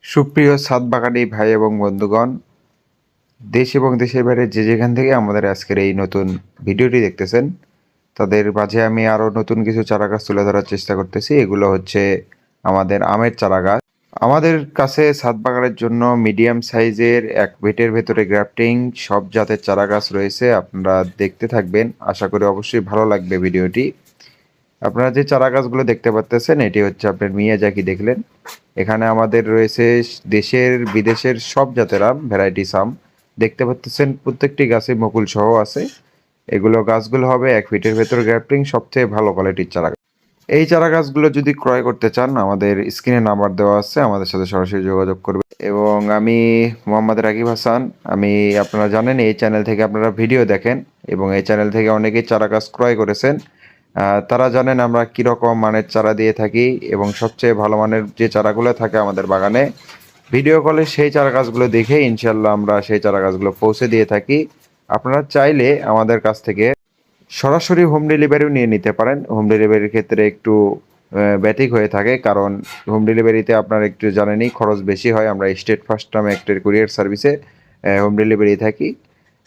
সুপ্রিয় ছাদ বাগানী ভাই এবং বন্ধুগণ, দেশ এবং দেশের বাইরে যে যেখান থেকে আমাদের আজকের এই নতুন ভিডিওটি দেখতেছেন, তাদের মাঝে আমি আরও নতুন কিছু চারা গাছ তুলে ধরার চেষ্টা করতেছি। এগুলো হচ্ছে আমাদের আমের চারা গাছ। আমাদের কাছে ছাদ বাগানের জন্য মিডিয়াম সাইজের এক বেটের ভেতরে গ্রাফটিং সব জাতের চারা গাছ রয়েছে। আপনারা দেখতে থাকবেন, আশা করি অবশ্যই ভালো লাগবে ভিডিওটি। আপনারা যে চারা গাছগুলো দেখতে পাচ্তেছেন, এটি হচ্ছে আপনার মিয়াজাকি দেখলেন। এখানে আমাদের রয়েছে দেশের বিদেশের সব জাতের আম, ভ্যারাইটিস আম দেখতে পাচ্তেছেন। প্রত্যেকটি গাছে মুকুল সহ আছে। এগুলো গাছগুলো হবে 1 ফিটের ভেতর গ্রাফটিং, সবচেয়ে ভালো কোয়ালিটির চারা গাছ। এই চারা গাছগুলো যদি ক্রয় করতে চান, আমাদের স্ক্রিনে নাম্বার দেওয়া আছে, আমাদের সাথে সরাসরি যোগাযোগ করবে। এবং আমি মোহাম্মদ রাকিব হাসান। আপনারা জানেন এই চ্যানেল থেকে আপনারা ভিডিও দেখেন এবং এই চ্যানেল থেকে অনেকেই চারা গাছ ক্রয় করেছেন। তারা জানেন আমরা কীরকম মানের চারা দিয়ে থাকি এবং সবচেয়ে ভালো মানের যে চারাগুলো থাকে আমাদের বাগানে, ভিডিও কলে সেই চারা গাছগুলো দেখে ইনশাল্লাহ আমরা সেই চারা গাছগুলো পৌঁছে দিয়ে থাকি। আপনারা চাইলে আমাদের কাছ থেকে সরাসরি হোম ডেলিভারিও নিয়ে নিতে পারেন। হোম ডেলিভারির ক্ষেত্রে একটু ব্যতিক হয়ে থাকে, কারণ হোম ডেলিভারিতে আপনার একটু জানেনই খরচ বেশি হয়। আমরা স্টেট ফার্স্ট নামে একটা কুরিয়ার সার্ভিসে হোম ডেলিভারি থাকি।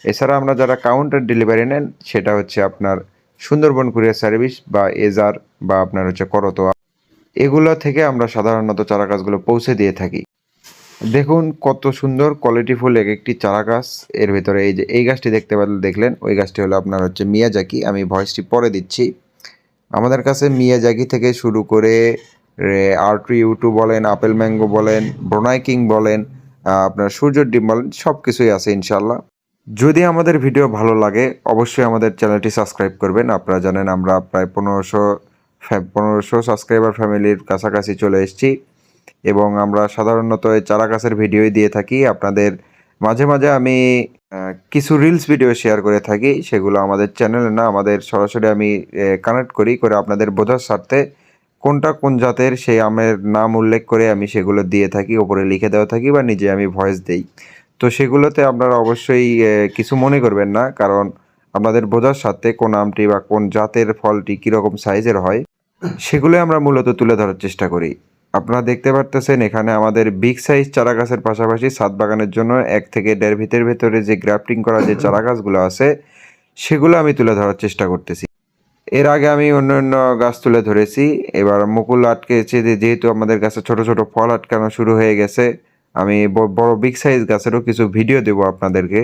এছাড়া আমরা যারা কাউন্টার ডেলিভারি নেন, সেটা হচ্ছে আপনার সুন্দরবন কুরিয়ার সার্ভিস বা এজার বা আপনার হচ্ছে করতোয়া, এগুলো থেকে আমরা সাধারণত চারা গাছগুলো পৌঁছে দিয়ে থাকি। দেখুন কত সুন্দর কোয়ালিটিফুল এক একটি চারা গাছ। এর ভিতরে এই যে এই গাছটি দেখতে দেখলেন, ওই গাছটি হলো আপনার হচ্ছে মিয়াজাকি। আমি ভয়েসটি পরে দিচ্ছি। আমাদের কাছে মিয়াজাকি থেকে শুরু করে R2U2 বলেন, আপেল ম্যাঙ্গো বলেন, ব্রোনাই কিং বলেন, আপনার সূর্যের ডিম বলেন, সব কিছুই আছে ইনশাল্লাহ। যদি আমাদের ভিডিও ভালো লাগে অবশ্যই আমাদের চ্যানেলটি সাবস্ক্রাইব করবেন। আপনারা জানেন আমরা প্রায় 1500 সাবস্ক্রাইবার ফ্যামিলির কাছাকাছি চলে এসেছি এবং আমরা সাধারণত এই চারা গাছের ভিডিওই দিয়ে থাকি আপনাদের। মাঝে মাঝে আমি কিছু রিলস ভিডিও শেয়ার করে থাকি, সেগুলো আমাদের চ্যানেলে না, আমাদের সরাসরি আমি কানেক্ট করে আপনাদের বোঝার স্বার্থে কোনটা কোন জাতের সেই আমের নাম উল্লেখ করে আমি সেগুলো দিয়ে থাকি, ওপরে লিখে দেওয়া থাকি বা নিজে আমি ভয়েস দেই। তো সেগুলোতে আপনারা অবশ্যই কিছু মনে করবেন না, কারণ আপনাদের বোঝার স্বার্থে কোন আমটি বা কোন জাতের ফলটি কীরকম সাইজের হয় সেগুলো আমরা মূলত তুলে ধরার চেষ্টা করি। আপনারা দেখতে পারতেছেন এখানে আমাদের বিগ সাইজ চারা গাছের পাশাপাশি ছাদ বাগানের জন্য 1 থেকে 1.5 ফিটের ভেতরে যে গ্রাফটিং করা যে চারা গাছগুলো আছে সেগুলো আমি তুলে ধরার চেষ্টা করতেছি। এর আগে আমি অন্য গাছ তুলে ধরেছি, এবার মুকুল আটকেছে। যেহেতু আমাদের গাছে ছোট ছোট ফল আটকানো শুরু হয়ে গেছে, আমি বড় বিগ সাইজ গাছেরও কিছু ভিডিও দেবো আপনাদেরকে।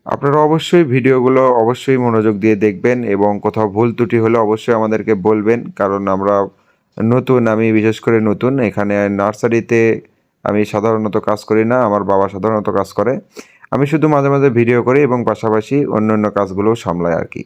আপনারা অবশ্যই ভিডিওগুলো অবশ্যই মনোযোগ দিয়ে দেখবেন এবং কোথাও ভুল ত্রুটি হলে অবশ্যই আমাদেরকে বলবেন, কারণ আমরা নতুন, আমি বিশেষ করে নতুন এখানে নার্সারিতে। আমি সাধারণত কাজ করি না, আমার বাবা সাধারণত কাজ করে। আমি শুধু মাঝে মাঝে ভিডিও করি এবং পাশাপাশি অন্য কাজগুলোও সামলাই আর কি।